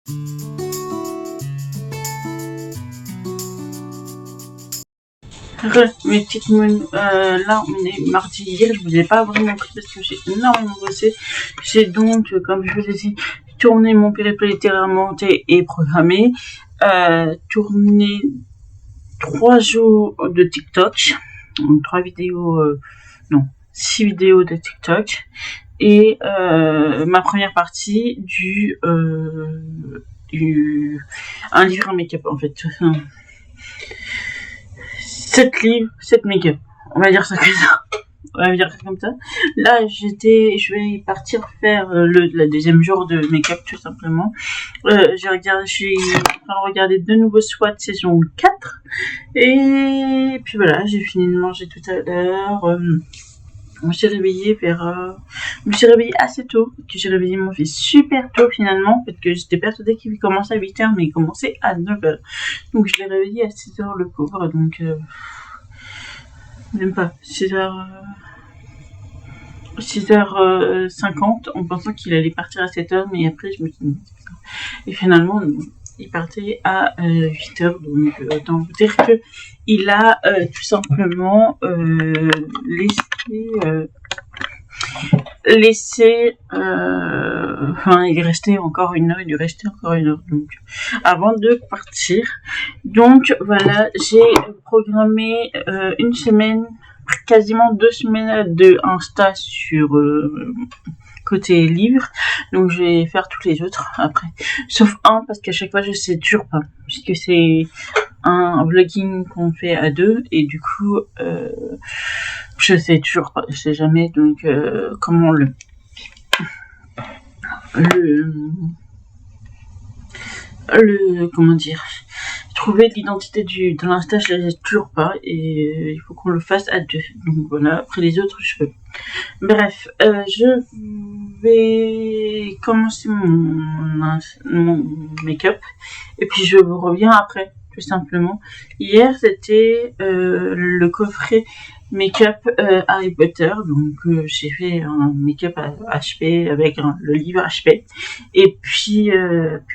Mes petites mounes, là on est mardi. Hier je vous ai pas vraiment pris parce que j'ai énormément bossé. J'ai donc, comme je vous ai dit, tourné mon périple littéraire monté et programmé, tourné 3 jours de TikTok, donc 3 vidéos, non, 6 vidéos de TikTok, et ma première partie un livre en make-up en fait. 7 livres, 7 make-up. On va dire ça comme ça. Là, je vais partir faire le deuxième jour de make-up tout simplement. Je suis en train de regarder de nouveau SWAT saison 4. Et puis voilà, j'ai fini de manger tout à l'heure. Je me suis réveillée assez tôt, parce que j'ai réveillé mon fils super tôt finalement, parce que j'étais persuadée qu'il commençait à 8h, mais il commençait à 9h. Donc je l'ai réveillé à 6h le pauvre, donc même pas, 6h50, en pensant qu'il allait partir à 7h, mais après je me suis dit, et finalement il partait à 8h, donc autant vous dire que il a tout simplement il est resté encore une heure, donc avant de partir. Donc voilà, j'ai programmé une semaine, quasiment 2 semaines de Insta sur côté livre, donc je vais faire tous les autres après, sauf un, parce qu'à chaque fois je sais toujours pas, puisque c'est un vlogging qu'on fait à 2, et du coup je sais toujours pas, je sais jamais, donc comment comment dire, trouver l'identité de l'Insta, je l'ai toujours pas, et il faut qu'on le fasse à 2, donc voilà, après les autres je peux. Bref, je vais commencer mon make-up, et puis je vous reviens après, tout simplement. Hier c'était le coffret make-up Harry Potter, donc j'ai fait un make-up HP avec le livre HP, et puis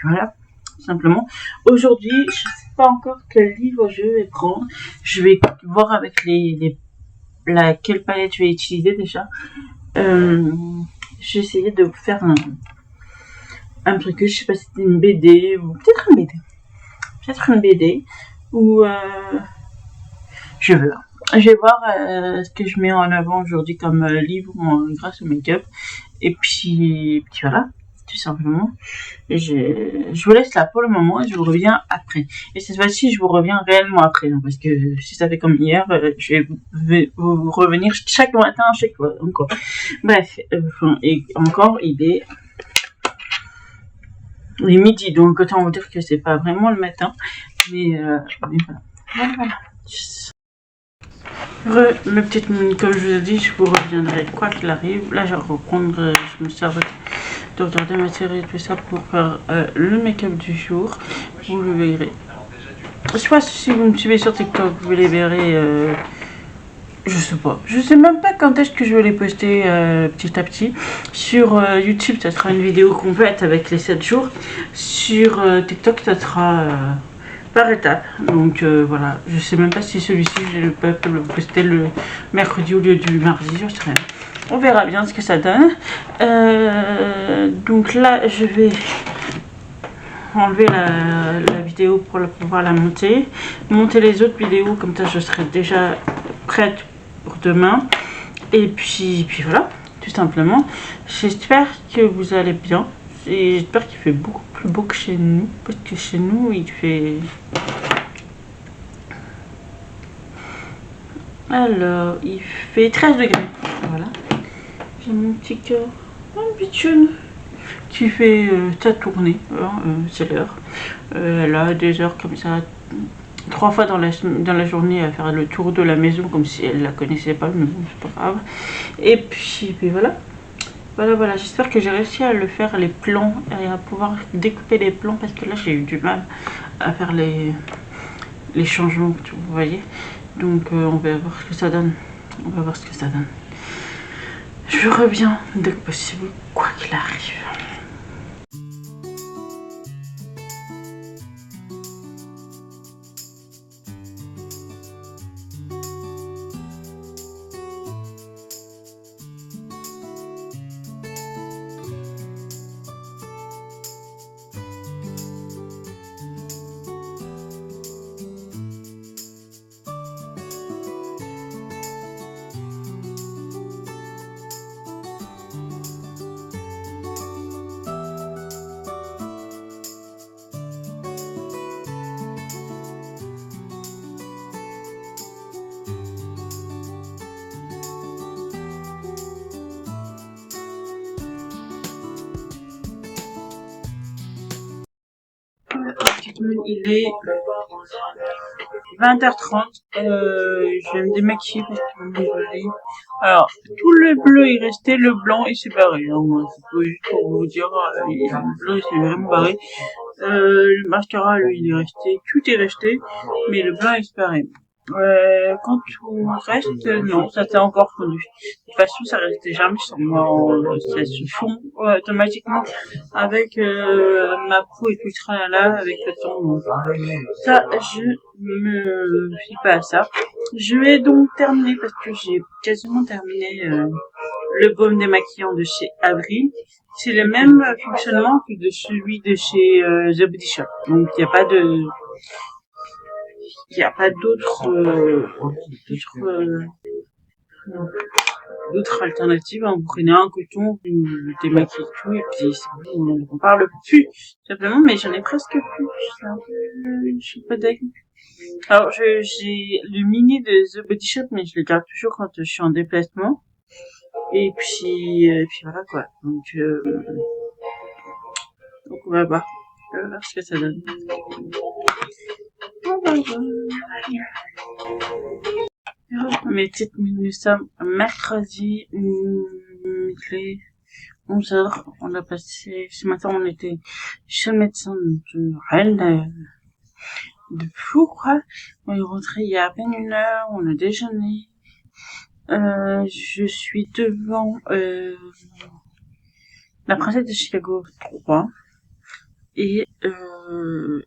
voilà, tout simplement. Aujourd'hui, je sais pas encore quel livre je vais prendre, je vais voir avec quelle palette je vais utiliser déjà. J'ai essayé de faire un truc, je sais pas si c'était une BD, ou peut-être une BD, ou je vais voir ce que je mets en avant aujourd'hui comme livre grâce au make-up, et puis voilà, tout simplement. Je vous laisse là pour le moment, et je vous reviens après. Et cette fois-ci, je vous reviens réellement après, hein, parce que si ça fait comme hier, je vais vous revenir chaque matin, chaque fois, encore. Bref, et encore, il est midi, donc autant vous dire que c'est pas vraiment le matin, mais voilà. Mes petites, comme je vous ai dit, je vous reviendrai quoi qu'il arrive. Là, je vais reprendre, je me sers de regarder ma série et tout ça pour faire le make-up du jour. Vous le verrez. Je sais pas si vous me suivez sur TikTok, vous les verrez. Je sais pas. Je sais même pas quand est-ce que je vais les poster petit à petit. Sur YouTube, ça sera une vidéo complète avec les 7 jours. Sur TikTok, ça sera par étapes. Donc voilà. Je sais même pas si celui-ci, je vais le poster le mercredi au lieu du mardi. Je sais rien. On verra bien ce que ça donne. Donc là, je vais enlever la vidéo pour pouvoir la monter les autres vidéos, comme ça je serai déjà prête pour demain, et puis voilà, tout simplement. J'espère que vous allez bien, et j'espère qu'il fait beaucoup plus beau que chez nous, parce que chez nous il fait, alors il fait 13 degrés. Voilà, j'ai mon petit cœur, un pitchoun qui fait sa tournée, c'est l'heure. Elle a des heures comme ça, 3 fois dans la journée, à faire le tour de la maison, comme si elle la connaissait pas, mais bon, c'est pas grave. Et puis voilà, j'espère que j'ai réussi à le faire, les plans, et à pouvoir découper les plans, parce que là j'ai eu du mal à faire les changements, vous voyez. Donc on va voir ce que ça donne. Je reviens dès que possible, quoi qu'il arrive. Il est 20h30. Je vais me démaquiller parce que je suis désolée. Alors, tout le bleu est resté, le blanc il s'est barré. Hein, moi, c'est juste pour vous dire, le blanc il s'est vraiment barré. Le mascara, lui, il est resté, tout est resté, mais le blanc il s'est barré. Quand tout reste, non, ça s'est encore fondu. De toute façon, ça restait jamais sur moi, ça se fond automatiquement avec ma peau et tout tralala avec le temps. Donc, ça, je me fie pas à ça. Je vais donc terminer parce que j'ai quasiment terminé le baume démaquillant de chez Avril. C'est le même fonctionnement que de celui de chez The Body Shop. Donc, il n'y a pas d'autres alternatives. Hein. Vous prenez un coton, vous le démaquillez tout, et puis c'est bon, on parle plus, simplement, mais j'en ai presque plus. C'est un peu, je suis pas d'accord. Alors, j'ai le mini de The Body Shop, mais je le garde toujours quand je suis en déplacement. Et puis voilà, quoi. Donc on va voir. On va voir ce que ça donne. Mes petites minutes, nous sommes mercredi, il est 11h. On a passé, ce matin, on était chez le médecin, donc rien de fou, quoi. On est rentré il y a à peine 1 heure, on a déjeuné. Je suis devant la princesse de Chicago 3. Et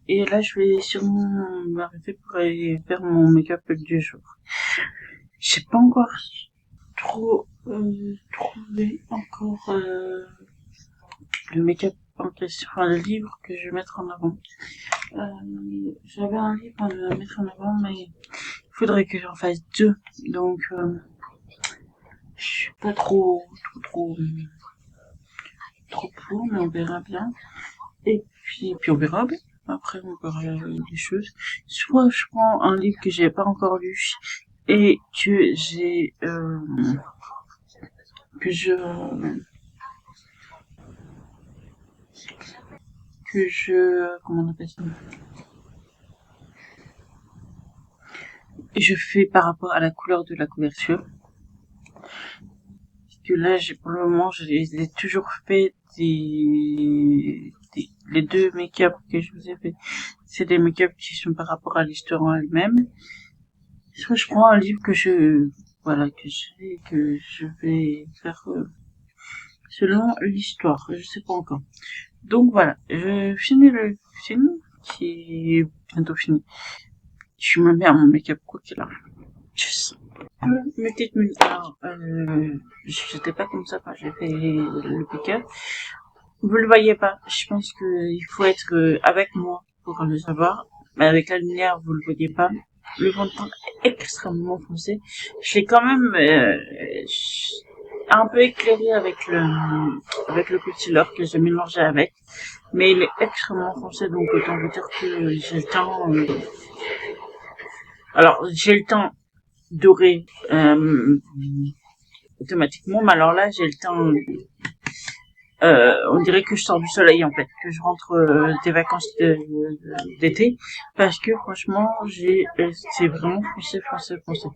là, je vais sûrement m'arrêter pour aller faire mon make-up du jour. J'ai pas encore trop trouvé encore le make-up en question, enfin le livre que je vais mettre en avant. J'avais un livre à mettre en avant, mais il faudrait que j'en fasse 2. Donc, je suis pas trop pour, mais on verra bien. Et puis on verra bien. Après, on verra des choses. Soit je prends un livre que j'ai pas encore lu et que j'ai comment on appelle ça, je fais par rapport à la couleur de la couverture. Parce que là, pour le moment, je les ai toujours fait les 2 make-up que je vous ai fait. C'est des make-up qui sont par rapport à l'histoire en elle-même. Soit je prends un livre que je vais faire selon l'histoire. Je sais pas encore. Donc voilà, je finis le film qui est bientôt fini. Je me mets à mon make-up quoi qu'il arrive. Tchuss. Mes petites minutes. Alors, j'étais pas comme ça quand j'ai fait le make-up. Vous le voyez pas. Je pense qu'il faut être avec moi pour le savoir. Mais avec la lumière, vous le voyez pas. Le fond de teint est extrêmement foncé. Je l'ai quand même un peu éclairé avec le concealer que j'ai mélangé avec. Mais il est extrêmement foncé, donc autant vous dire que j'ai le temps. Alors, j'ai le temps doré automatiquement, mais alors là, j'ai le temps. On dirait que je sors du soleil en fait, que je rentre des vacances d'été, parce que franchement, c'est vraiment foncé.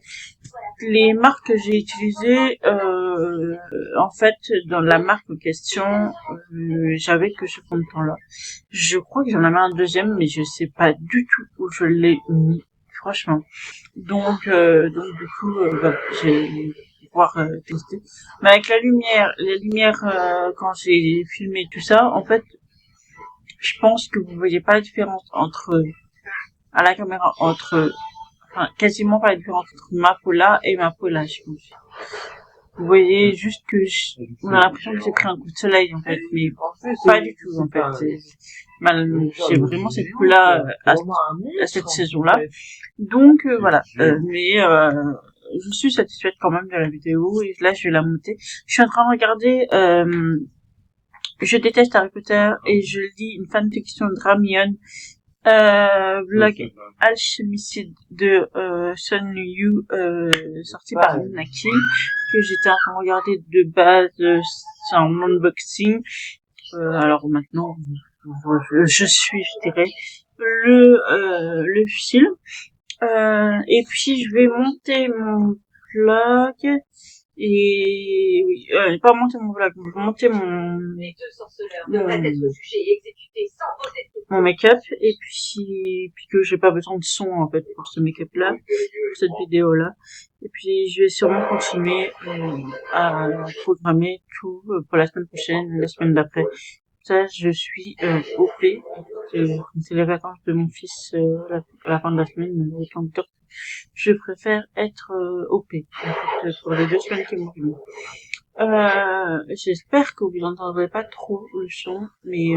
Les marques que j'ai utilisées, en fait, dans la marque en question, j'avais que ce fond de teint-là. Je crois que j'en avais un deuxième, mais je sais pas du tout où je l'ai mis, franchement. Donc du coup, j'ai tester. Mais avec la lumière, quand j'ai filmé tout ça, en fait, je pense que vous voyez pas la différence à la caméra, enfin, quasiment pas la différence entre ma peau là et ma peau là, je pense. Vous voyez juste que on a l'impression que j'ai pris un coup de soleil, en fait, mais pas du tout, en fait. J'ai vraiment cette peau là à cette saison-là. Donc, voilà. Mais je suis satisfaite quand même de la vidéo et là je vais la monter. Je suis en train de regarder je déteste Harry Potter et je lis une fanfiction de Ramion, blog Alchemicide de Sun Yu, sorti par Naki, que j'étais en train de regarder de base. C'est un unboxing. Alors maintenant je suis, je dirais, le fil. Et puis je vais monter mon blog et oui, pas monter mon blog, monter mon make-up et puis que j'ai pas besoin de son en fait pour ce make-up là, pour cette vidéo là. Et puis je vais sûrement continuer à programmer tout pour la semaine prochaine, la semaine d'après. Ça, je suis OP. C'est les vacances de mon fils à la fin de la semaine, donc je préfère être OP en fait, pour les 2 semaines qui m'ont venu. J'espère que vous n'entendrez pas trop le son, mais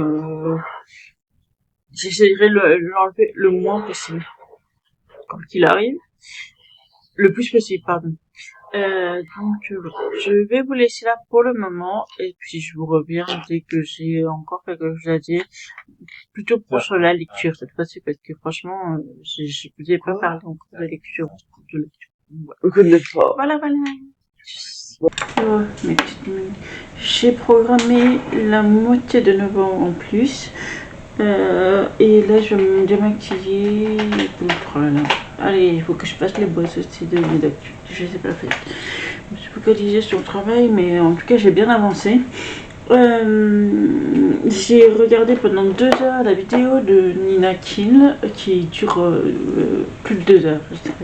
j'essaierai de l'enlever le moins possible quand il arrive, le plus possible, pardon. Je vais vous laisser là pour le moment et puis je vous reviens dès que j'ai encore quelque chose à dire, plutôt pour la lecture cette fois-ci parce que franchement, je vous ai pas parlé encore de lecture. Voilà. Mes petites minutes. J'ai programmé la moitié de novembre en plus. Et là, je vais me démaquiller. Voilà. Allez, il faut que je fasse les bosses aussi de mes d'actu. Je les ai pas faites. Je me suis focalisée sur le travail, mais en tout cas, j'ai bien avancé. J'ai regardé pendant 2 heures la vidéo de Nina Kill qui dure plus de 2 heures, je dirais.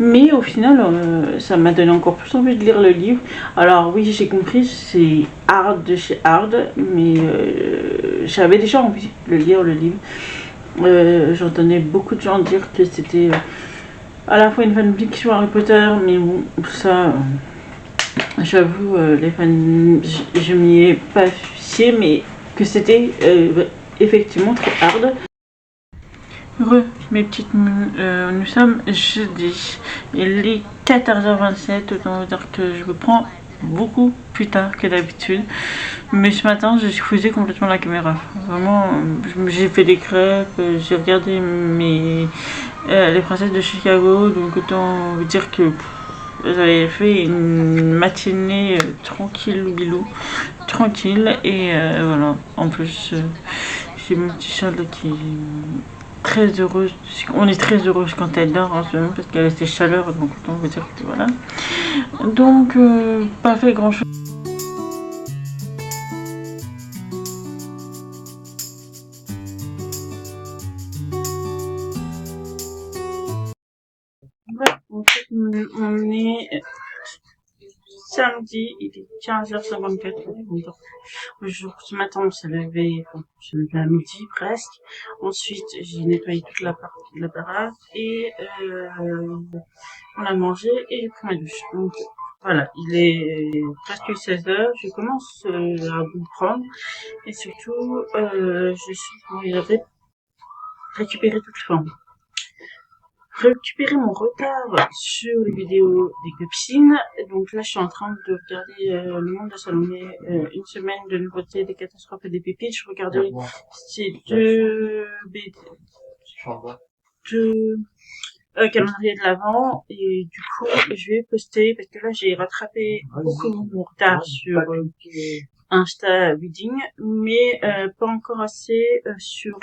Mais au final, ça m'a donné encore plus envie de lire le livre. Alors oui, j'ai compris, c'est Hard de chez Hard, mais j'avais déjà envie de lire le livre. J'entendais beaucoup de gens dire que c'était à la fois une fanfiction Harry Potter, mais bon, ça, j'avoue, les fans, je m'y ai pas fié, mais que c'était effectivement très hard. Mes petites, nous sommes jeudi, il est 14h27, autant vous dire que je me prends beaucoup plus tard que d'habitude. Mais ce matin, j'ai fusé complètement la caméra. Vraiment, j'ai fait des crêpes, j'ai regardé les princesses de Chicago, donc autant vous dire que j'avais fait une matinée tranquille, bilou, tranquille, et voilà. En plus, j'ai mon petit chat là qui très heureuse. On est très heureuse quand elle dort en ce moment parce qu'elle a ses chaleurs, donc on veut dire que voilà. Donc, pas fait grand chose. Ouais, en fait, on est samedi, il est 15h54. Ce matin, on s'est levé, à midi presque. Ensuite, j'ai nettoyé toute la baraque et on a mangé et j'ai pris ma douche. Donc voilà, il est presque 16h. Je commence à vous prendre et surtout, je suis pour récupérer toute forme. Récupérer mon retard sur les vidéos des copines. Donc là, je suis en train de regarder Le Monde de Salomé, une semaine de nouveautés, des catastrophes et des pépites. Je regardais ces deux calendriers de l'avant et du coup, je vais poster parce que là, j'ai rattrapé beaucoup mon retard sur Insta Reading, mais pas encore assez sur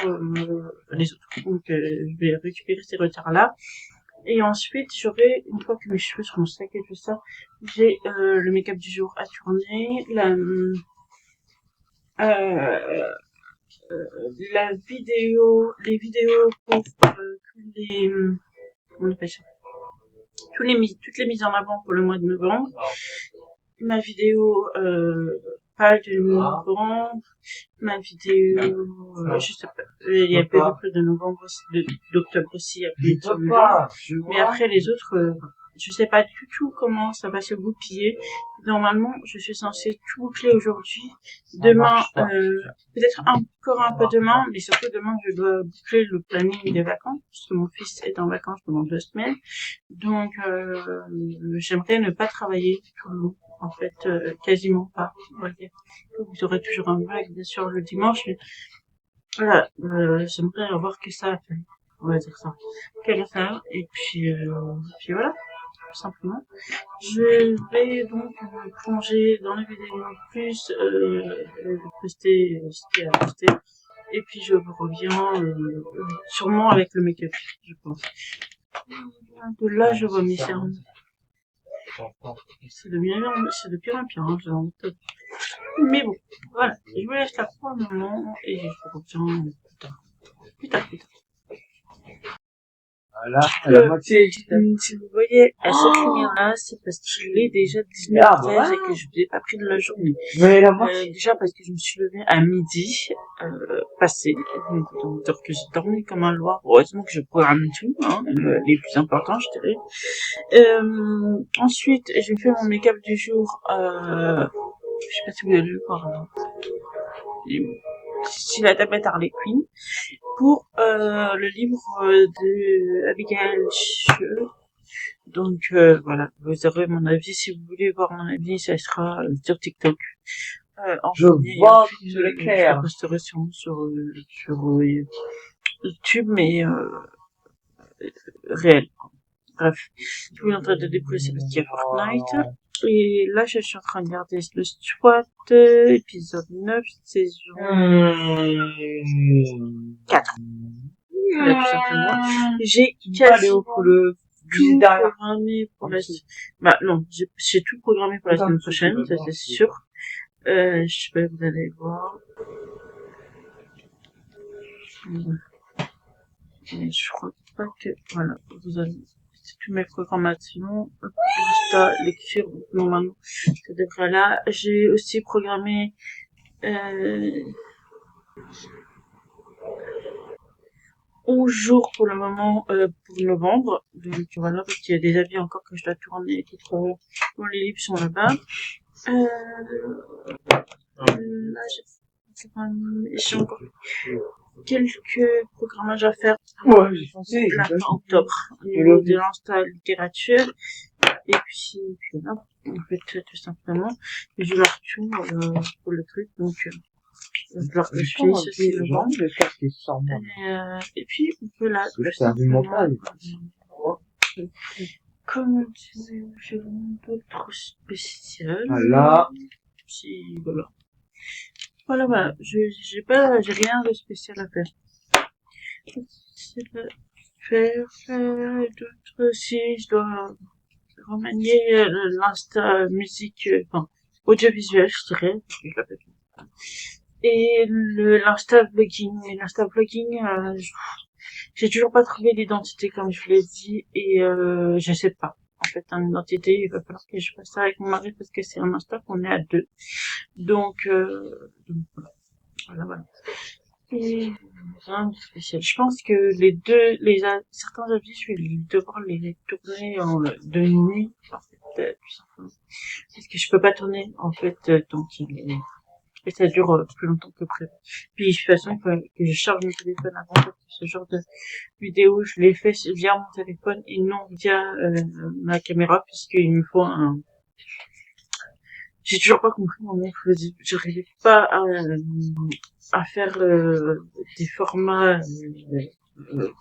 les autres. Donc, je vais récupérer ces retards-là. Et ensuite, j'aurai, une fois que mes cheveux seront secs et tout ça, j'ai le make-up du jour à tourner, la vidéo, les vidéos pour tous les, comment on appelle ça, toutes les mises en avant pour le mois de novembre, ma vidéo page de novembre, ma vidéo, je sais pas, il y a peu de novembre, d'octobre aussi, mais après les autres, je sais pas du tout comment ça va se goupiller. Normalement, je suis censée tout boucler aujourd'hui. Demain, peut-être encore un peu demain, mais surtout demain, je dois boucler le planning des vacances, parce que mon fils est en vacances pendant 2 semaines. Donc, j'aimerais ne pas travailler tout le long. En fait, quasiment pas. Vous aurez toujours un vlog, bien sûr, le dimanche, mais voilà, j'aimerais avoir que ça à faire. On va dire ça. Comme ça, et puis voilà, tout simplement. Je vais donc plonger dans les vidéos plus poster ce qu'il y a à poster. Et puis je reviens sûrement avec le make-up, je pense. De là, je vois mes cernes. C'est de pire en pire, hein, j'ai envie de... Mais bon, voilà. Je vous laisse là pour un moment et je vous reviens plus tard. Plus tard. Voilà, à la moitié. Si vous voyez à cette lumière-là, c'est parce qu'il est déjà 19h13 et que je vous ai pas pris de la journée. Mais la moitié. Déjà parce que je me suis levée à midi passé, donc que j'ai dormi comme un loir. Heureusement que je programme tout, hein, les plus importants, je dirais. Ensuite, j'ai fait mon make-up du jour. Je sais pas si vous avez lu par si la tablette Harley Quinn pour le livre de Abigail Schur. Donc voilà, vous aurez mon avis. Si vous voulez voir mon avis, ça sera sur TikTok. Je vois que le clair. Je la posterai sûrement sur YouTube, mais réel. Bref, je suis en train de découvrir c'est parce qu'il y a Fortnite. Et là, je suis en train de regarder le SWAT, épisode 9, saison 4. Là, tout simplement. J'ai quasiment tout programmé pour la semaine. Bah non, j'ai tout programmé pour la semaine prochaine, ça c'est sûr. Je sais pas, vous allez voir. Mais je crois pas que... Voilà, vous avez... C'est toutes mes programmations. Insta, lecture, normalement, ça devrait là. J'ai aussi programmé... 11 jours pour le moment pour novembre. Donc voilà, parce qu'il y a des avis encore que je dois tourner. Bon, les livres sont là-bas. Là, j'ai encore quelques programmages à faire. Ouais, j'ai foncé. La fin octobre. Au niveau de l'Insta littérature. Et puis là, en fait, tout simplement, j'ai leur tout pour le truc. Donc, leur je fais ceci le vent. Et puis, voilà. Comme j'ai rien d'autre spécial. Voilà. Puis, voilà. J'ai rien de spécial à faire. D'autres, si je dois remanier l'insta musique, enfin, audiovisuel, je dirais. Et l'insta vlogging. Et l'insta vlogging, j'ai toujours pas trouvé l'identité comme je vous l'ai dit et je sais pas. En fait, une identité, il va falloir que je fasse ça avec mon mari parce que c'est un Insta qu'on est à 2. Donc voilà. Et rien de spécial. Je pense que certains avis, je vais devoir les tourner de nuit, en fait, tout simplement. Parce que je peux pas tourner, en fait, tant qu'il est... Et ça dure plus longtemps que prévu. Puis de toute façon, que je charge mon téléphone avant, parce que ce genre de vidéo, je l'ai fait via mon téléphone et non via ma caméra, puisqu'il me faut un... J'ai toujours pas compris mon mercredi. J'arrivais pas à faire des formats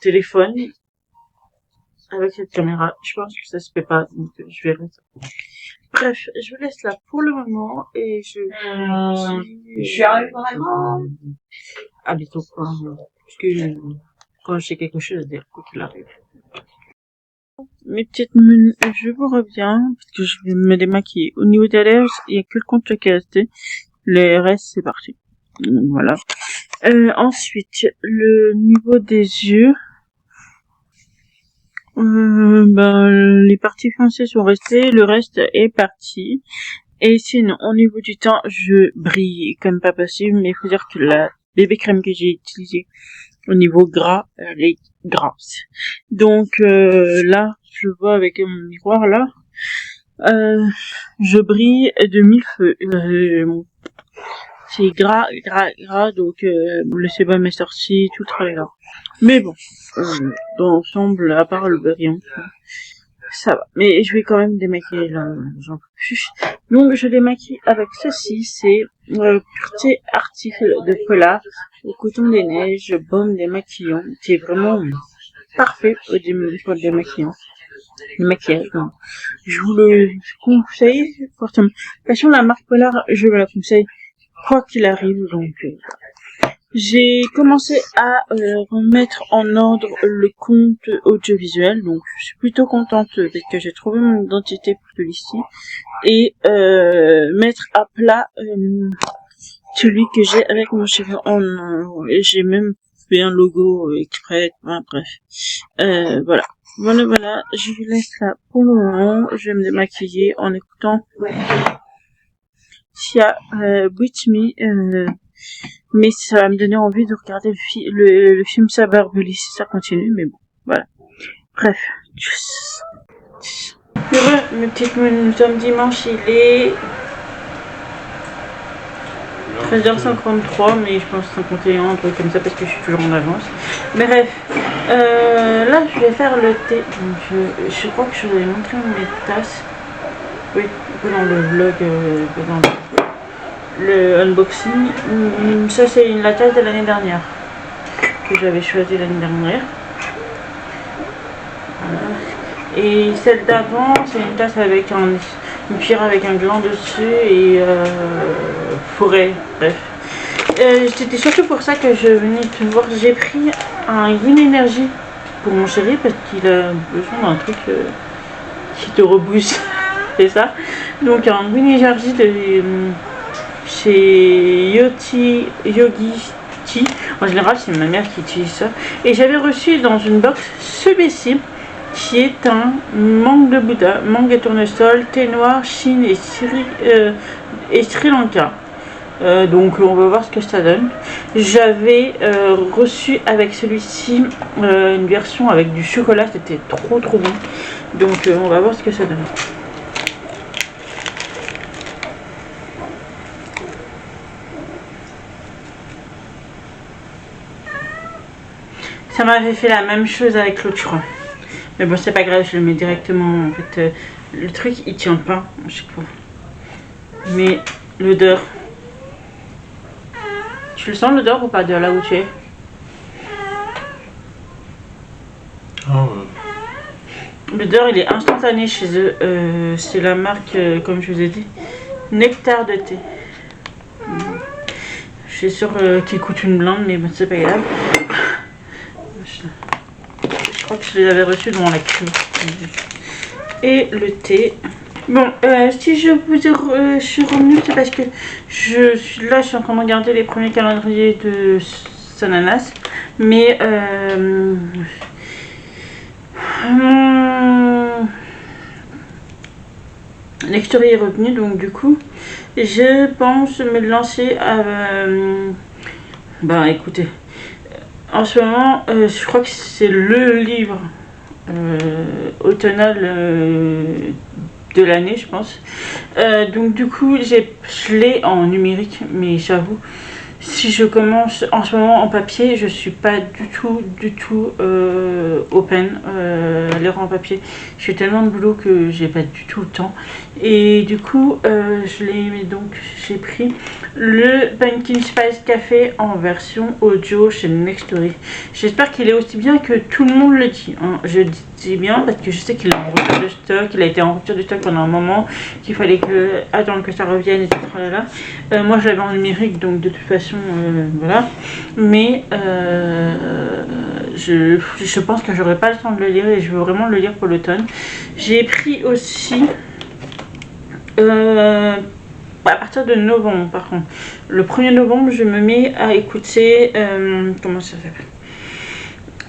téléphone avec cette caméra. Je pense que ça se fait pas, donc je verrai ça. Bref, je vous laisse là pour le moment et je suis arrivé vraiment. À bientôt, quoi. Parce que quand j'ai quelque chose à dire, quoi qu'il arrive. Mes petites menus, je vous reviens, parce que je vais me démaquiller. Au niveau des lèvres, il y a que le contour qui est resté. Le reste, c'est parti. Voilà. Ensuite, le niveau des yeux, les parties foncées sont restées, le reste est parti. Et sinon, au niveau du teint, je brille comme pas possible, mais il faut dire que la bébé crème que j'ai utilisée au niveau gras, elle est grasse. Donc là, je vois avec mon miroir là, je brille de mille feux. C'est gras, donc le sébum est sorti, tout très gras. Mais bon, dans l'ensemble, à part le brillant, ça va. Mais je vais quand même démaquiller là, j'en peux plus. Donc je démaquille avec ceci, c'est Pureté Article de Polar au coton des neiges, baume démaquillant, qui est vraiment parfait pour le démaquillant. Le maquillage, non. Je vous le conseille fortement. De toute façon, la marque Polar, je vous la conseille quoi qu'il arrive, donc J'ai commencé à remettre en ordre le compte audiovisuel, donc je suis plutôt contente parce que j'ai trouvé mon identité pour celui-ci et mettre à plat celui que j'ai avec mon chéri. Et j'ai même fait un logo exprès, enfin, bref. Voilà. Voilà, je vous laisse là pour le moment. Je vais me démaquiller en écoutant Sia, With Me, mais ça va me donner envie de regarder le film Cyberbully si ça continue, mais bon, voilà. Bref, tchuss. Heureux, mes petites nous sommes dimanche, il est 13h53, mais je pense 51, un truc comme ça, parce que je suis toujours en avance. Bref, là je vais faire le thé. Donc, je crois que je vous avais montré mes tasses. Oui, dans le vlog, dans le unboxing. Ça c'est la tasse de l'année dernière, que j'avais choisi l'année dernière. Voilà. Et celle d'avant, c'est une tasse avec une cuillère avec un gland dessus et forêt, bref. C'était surtout pour ça que je venais te voir. J'ai pris un Green Energy pour mon chéri parce qu'il a besoin d'un truc qui te rebooste. C'est ça. Donc un Green Energy de chez Yogi Tea. En général, c'est ma mère qui utilise ça. Et j'avais reçu dans une box celui-ci, qui est un mangue de Bouddha, mangue et tournesol, thé noir, Chine et Sri Lanka. Donc on va voir ce que ça donne. J'avais reçu avec celui-ci une version avec du chocolat, c'était trop bon. Donc on va voir ce que ça donne. Ça m'avait fait la même chose avec l'autre, je crois. Mais bon, c'est pas grave, je le mets directement. En fait, le truc il tient pas, je sais pas. Mais l'odeur. Tu le sens l'odeur ou pas de là où tu es? Ah ouais. L'odeur il est instantané chez eux. C'est la marque, comme je vous ai dit, Nectar de thé. Je suis sûre qu'il coûte une blinde, mais bon, c'est pas grave. Je crois que je les avais reçus dans la queue. Et le thé. Bon, si je suis revenue, c'est parce que je suis en train de regarder les premiers calendriers de Sananas. Mais Lectory est revenu, donc du coup, je pense me lancer à... bah écoutez, en ce moment, je crois que c'est le livre automnal de l'année, je pense. Donc du coup, je l'ai en numérique, mais j'avoue, si je commence en ce moment en papier, je suis pas du tout open à lire en papier. J'ai tellement de boulot que j'ai pas du tout le temps. Et du coup, j'ai pris le Pumpkin Spice Café en version audio chez Nextory. J'espère qu'il est aussi bien que tout le monde le dit. Hein. Je dis bien parce que je sais qu'il est en rupture de stock. Il a été en rupture de stock pendant un moment, qu'il fallait attendre que ça revienne, etc. Moi, je l'avais en numérique, donc de toute façon, voilà. Mais je pense que j'aurai pas le temps de le lire et je veux vraiment le lire pour l'automne. J'ai pris aussi à partir de novembre, par contre. Le 1er novembre, je me mets à écouter comment ça s'appelle,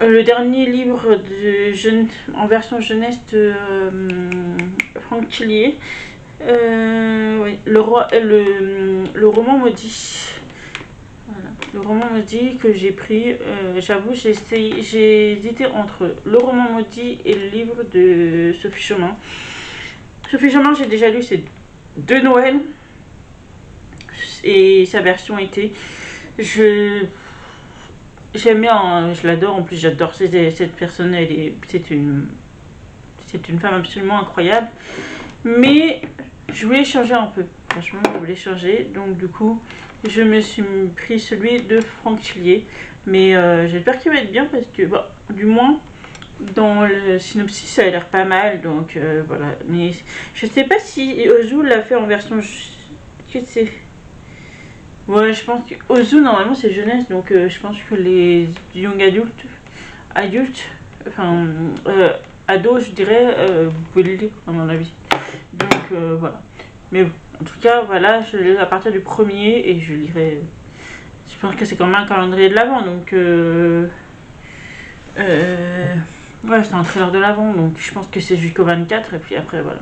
le dernier livre en version jeunesse de Franck Tillier. Oui, le roman maudit. Voilà, le roman maudit que j'ai pris. J'avoue, j'ai hésité entre le roman maudit et le livre de Sophie Chomin. Sophie Chomin, j'ai déjà lu, c'est de Noël et sa version été. J'aime bien, je l'adore. En plus, j'adore cette personne. C'est une femme absolument incroyable. Mais je voulais changer un peu. Franchement, je voulais changer. Donc, du coup, je me suis pris celui de Franck Tillier. Mais j'espère qu'il va être bien parce que, bah, du moins, dans le synopsis, ça a l'air pas mal. Donc, voilà. Mais je sais pas si Ozu l'a fait en version. Que c'est. Ouais, je pense que Ozu normalement c'est jeunesse, donc je pense que les young adultes, enfin ados, je dirais, vous pouvez le lire à mon avis. Donc voilà. Mais bon, en tout cas, voilà, je lis à partir du premier et je lirai. Je pense que c'est quand même un calendrier de l'avant, donc ouais, c'est un trailer de l'avant, donc je pense que c'est jusqu'au 24 et puis après voilà.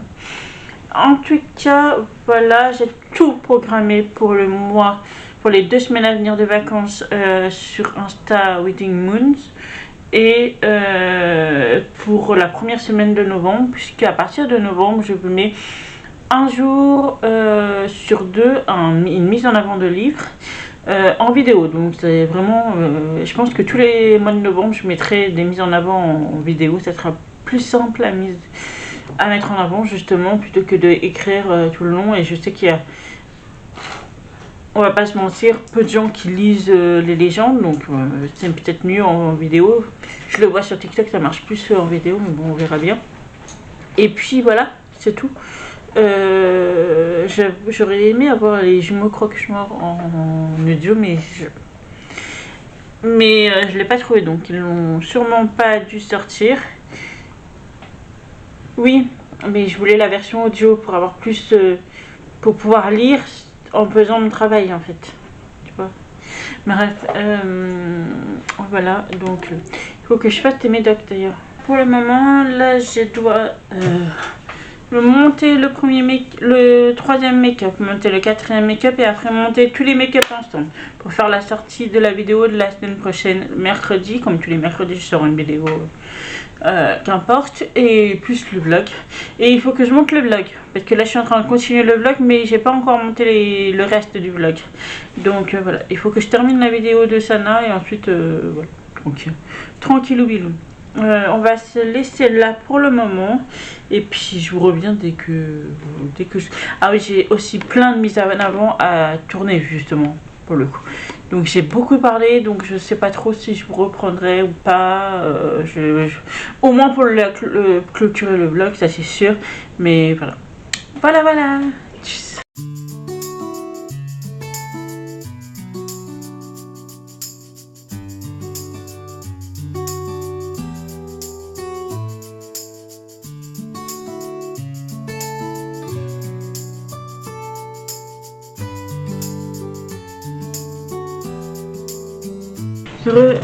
En tout cas, voilà, j'ai tout programmé pour le mois, pour les 2 semaines à venir de vacances sur Insta Wedding Moons et pour la première semaine de novembre, puisqu'à partir de novembre, je vous mets un jour sur 2 une mise en avant de livres en vidéo. Donc c'est vraiment, je pense que tous les mois de novembre, je mettrai des mises en avant en vidéo, ça sera plus simple à mettre en avant justement plutôt que d'écrire tout le long. Et je sais qu'il y a, on va pas se mentir, peu de gens qui lisent les légendes, donc c'est peut-être mieux en vidéo. Je le vois sur TikTok, ça marche plus en vidéo, mais bon, on verra bien. Et puis voilà, c'est tout. J'aurais aimé avoir les jumeaux croque-morts en audio, mais je l'ai pas trouvé, donc ils n'ont sûrement pas dû sortir. Oui, mais je voulais la version audio pour avoir plus, pour pouvoir lire en faisant mon travail en fait, tu vois. Bref, voilà, donc il faut que je fasse tes médocs d'ailleurs. Pour le moment, là je dois monter le troisième make-up, monter le quatrième make-up et après monter tous les make-up ensemble pour faire la sortie de la vidéo de la semaine prochaine, mercredi, comme tous les mercredis je sors une vidéo, qu'importe, et plus le vlog. Et il faut que je monte le vlog parce que là je suis en train de continuer le vlog mais j'ai pas encore monté le reste du vlog, donc voilà, il faut que je termine la vidéo de Sana et ensuite voilà, tranquille ou bilou. On va se laisser là pour le moment et puis je vous reviens dès que ah oui, j'ai aussi plein de mises en avant à tourner justement pour le coup, donc j'ai beaucoup parlé, donc je sais pas trop si je vous reprendrai ou pas, au moins pour clôturer le vlog, ça c'est sûr, mais voilà. Tchuss.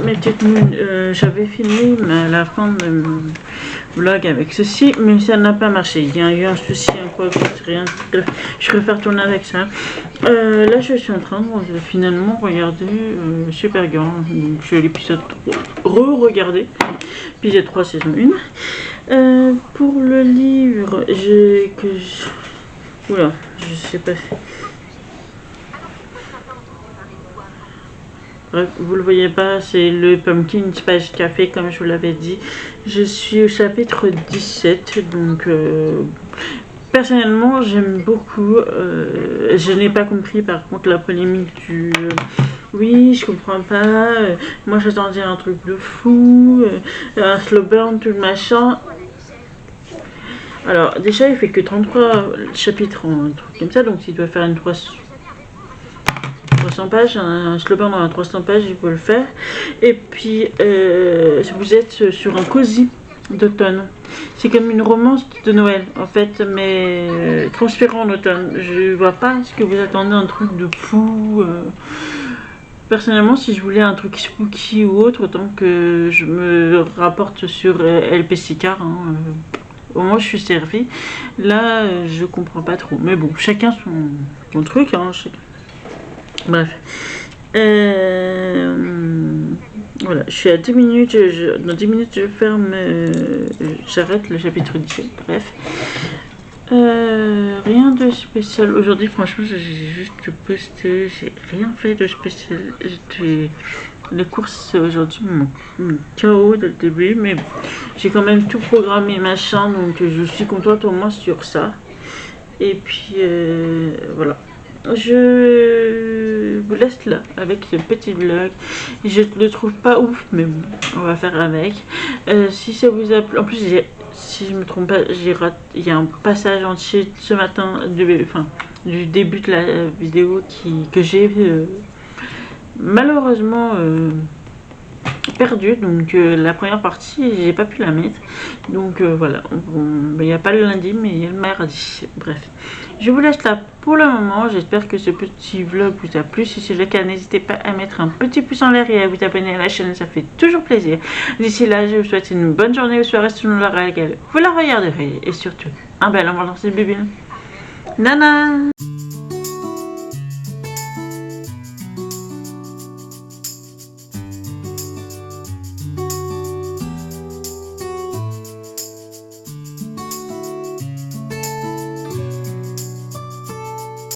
Mes petites j'avais filmé la fin de mon vlog avec ceci, mais ça n'a pas marché. Il y a eu un souci, rien. Je préfère tourner avec ça. Là, je suis en train de finalement regarder Supergirl. Donc, je l'épisode 3, re-regarder. Épisode 3, saison 1. Pour le livre, oula, je sais pas. Bref, vous le voyez pas, c'est le Pumpkin Spice Café comme je vous l'avais dit. Je suis au chapitre 17, donc personnellement j'aime beaucoup. Je n'ai pas compris par contre la polémique du oui, je comprends pas, moi j'attendais un truc de fou, un slow burn, tout le machin. Alors déjà il fait que 33 chapitres, un truc comme ça, donc il doit faire une 300 pages, un slogan dans 300 pages, il faut le faire. Et puis vous êtes sur un cosy d'automne. C'est comme une romance de Noël en fait, mais transpirant en automne. Je vois pas ce que vous attendez, un truc de fou. Personnellement, si je voulais un truc spooky ou autre, autant que je me rapporte sur LPC Car. Au moins je suis servie. Là, je comprends pas trop. Mais bon, chacun son truc. Bref. Voilà, je suis à 10 minutes. Dans 10 minutes, je ferme. J'arrête le chapitre 17. Bref. Rien de spécial. Aujourd'hui, franchement, j'ai juste posté. J'ai rien fait de spécial. Les courses aujourd'hui m'ont KO dès le début. Mais bon, j'ai quand même tout programmé, machin. Donc, je suis contente au moins sur ça. Et puis, voilà. Je vous laisse là avec ce petit vlog. Je le trouve pas ouf, mais bon, on va faire avec. Si ça vous a plu, en plus si je me trompe pas, il y a un passage entier ce matin, du début de la vidéo que j'ai malheureusement perdu. Donc la première partie, j'ai pas pu la mettre. Donc voilà, il n'y a pas le lundi, mais il y a le mardi. Bref, je vous laisse là pour le moment. J'espère que ce petit vlog vous a plu. Si c'est le cas, n'hésitez pas à mettre un petit pouce en l'air et à vous abonner à la chaîne, ça fait toujours plaisir. D'ici là, je vous souhaite une bonne journée ou soirée selon l'heure à laquelle vous la regarderez. Et surtout, un bel moment dans cette bébé. Nana.